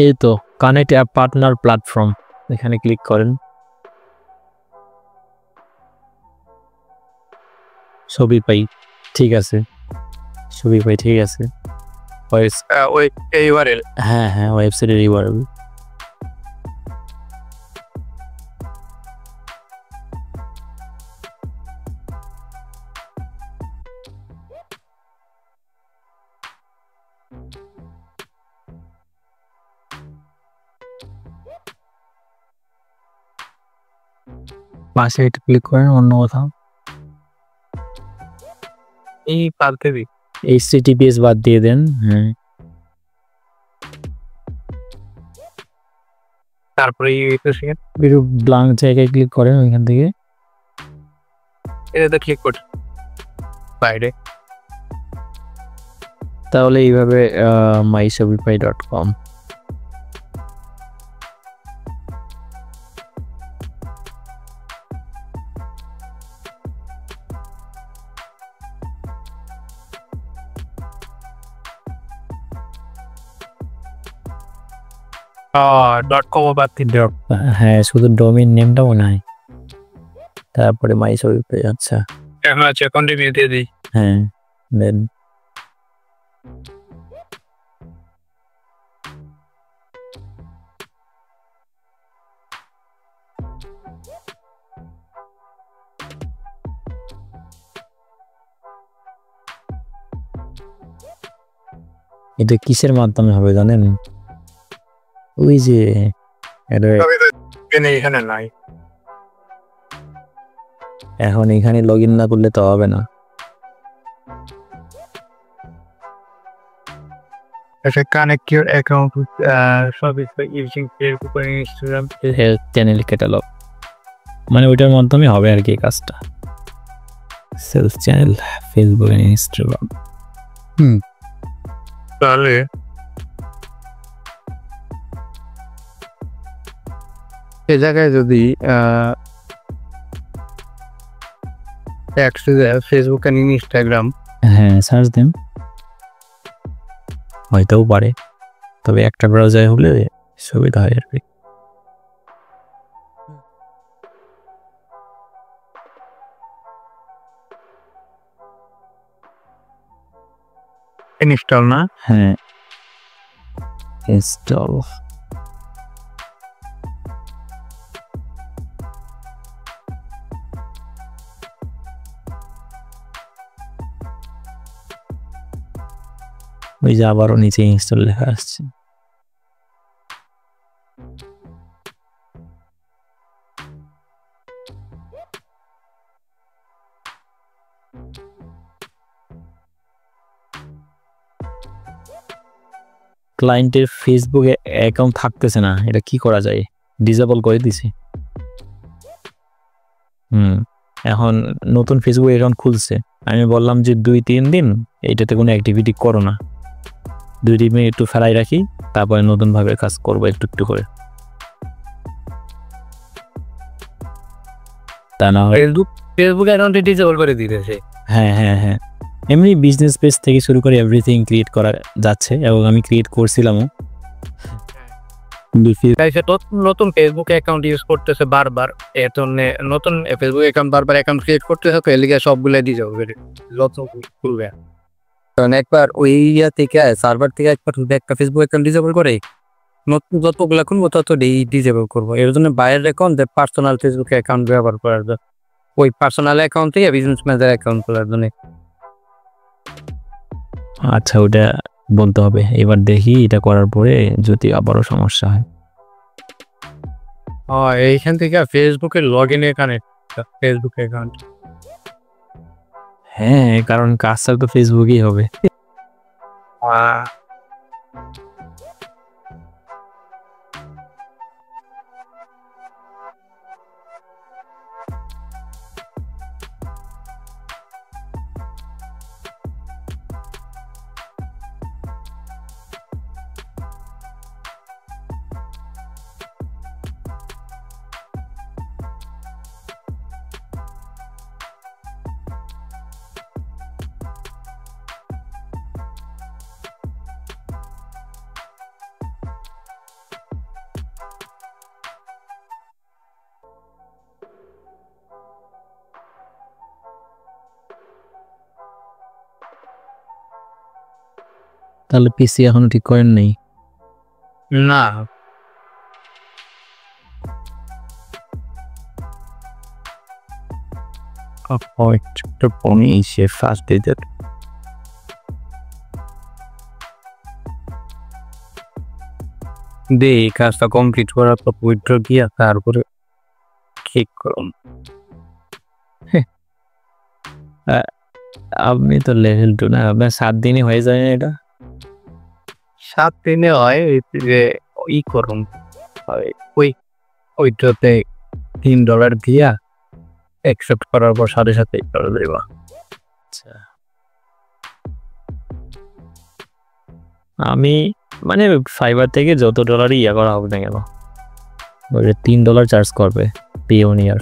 এই তো connect app partner platform, এখানে ক্লিক করেন। শপিফাই ঠিক আছে, শপিফাই ঠিক আছে। হ্যাঁ হ্যাঁ, ওয়েবসাইটের ইউআরএল। পাশে এটা ক্লিক করেন, অন্য কোথাও এই বাদ দিবি, HTTPS বাদ দিয়ে দেন। হ্যাঁ, তারপরে একটু ব্ল্যাঙ্ক জায়গায় ক্লিক করেন, ওইখান থেকে এটাতে ক্লিক কর বাইরে। তাহলে এইভাবে myshopify.com .com বাদ দিতে হবে। হ্যাঁ, শুধু ডোমেইন নেমটাও নাই, তারপরে myshopify। আচ্ছা এখন আছে কন্টিনিউ দিয়ে দিই। হ্যাঁ দেন। এটা কিসের মাধ্যমে হবে জানেন? ওই যে এখানে নাই, এখন এখানে লগ ইন না করলে তো হবে না। Connect your account with Shopify using Facebook আর ইনস্টাগ্রাম চ্যানেল ক্যাটালগ, মানে ওইটার মাধ্যমে হবে আর কি কাজটা। সেলস চ্যানেল ফেসবুক আর ইনস্টাগ্রাম। তাহলে এ জায়গায় যদি ফেসবুক আর ইনস্টাগ্রাম হ্যাঁ সার্চ দেন, হয়তোও পারে, তবে একটা ব্রাউজারে হলে সুবিধা হয় আর কি। ইনস্টল না? হ্যাঁ ইনস্টল। ওই যে আবারও নিচে ইনস্টল লেখা আসছে। ক্লায়েন্টের ফেসবুকে অ্যাকাউন্ট থাকতেছে না, এটা কি করা যায়? ডিসেবল করে দিছি। এখন নতুন ফেসবুক অ্যাকাউন্ট খুলছে, আমি বললাম যে 2-3 দিন এইটাতে কোনো অ্যাক্টিভিটি করো না, 2 দিন একটু ফেলাই রাখি, তারপরে নতুনভাবে কাজ করবো একটু একটু করে। তা না ফেসবুক অ্যাকাউন্টে ডিসেবল করে দিতেছে। হ্যাঁ হ্যাঁ হ্যাঁ, এমনি বিজনেস পেজ থেকে শুরু করে এভরিথিং ক্রিয়েট করা যাচ্ছে, এবং আমি ক্রিয়েট করছিলামও। নতুন ফেসবুক অ্যাকাউন্ট ইউজ করতেছে বারবার, এর জন্য নতুন ফেসবুক অ্যাকাউন্ট বারবার অ্যাকাউন্ট ক্রিয়েট করতেছে, তো এলিগে সবগুলো ডিসেবল যত খুলবে। কারণ একবার ওই ইয়া থেকে সার্ভার থেকে একবার একটা ফেসবুক অ্যাকাউন্ট ডিসেবল করে নতুন যতগুলো খুলবো তত ডিসেবল করবো। এর জন্য বাইরের অ্যাকাউন্ট পার্সোনাল ফেসবুক অ্যাকাউন্ট ব্যবহার করার জন্য, ওই পার্সোনাল অ্যাকাউন্ট থেকে বিজনেস ম্যানেজার অ্যাকাউন্ট খোলার জন্য। আচ্ছা ওটা বলতে হবে, এবার দেখি এটা করার পরে যদি আবারও সমস্যা হয়। এইখান থেকে ফেসবুকের লগ ইন এখানে ফেসবুক অ্যাকাউন্ট। হ্যাঁ, কারণ কাজটা তো ফেসবুকেই হবে। তাহলে পিসি এখনো ঠিক করেন নাই? না একটা পনি সে ফার্স্ট ডে দে এই কাজটা কমপ্লিট করার পর উইথড্র দিয়া তারপরে ঠিক করুন। আপনি তো লেভেল 2 না, আপনার 7 দিনই হয়ে যায় না এটা? 7 দিনে হয় যে ই করুন ওই ওইটাতে $3 দিয়া অ্যাকসেপ্ট করার পর সাথে সাথে $1 দেবা। আচ্ছা, আমি মানে ফাইবার থেকে যত ডলারই ইয়া করা হবে না কেন, ওই $3 চার্জ করবে পিওনিয়ার।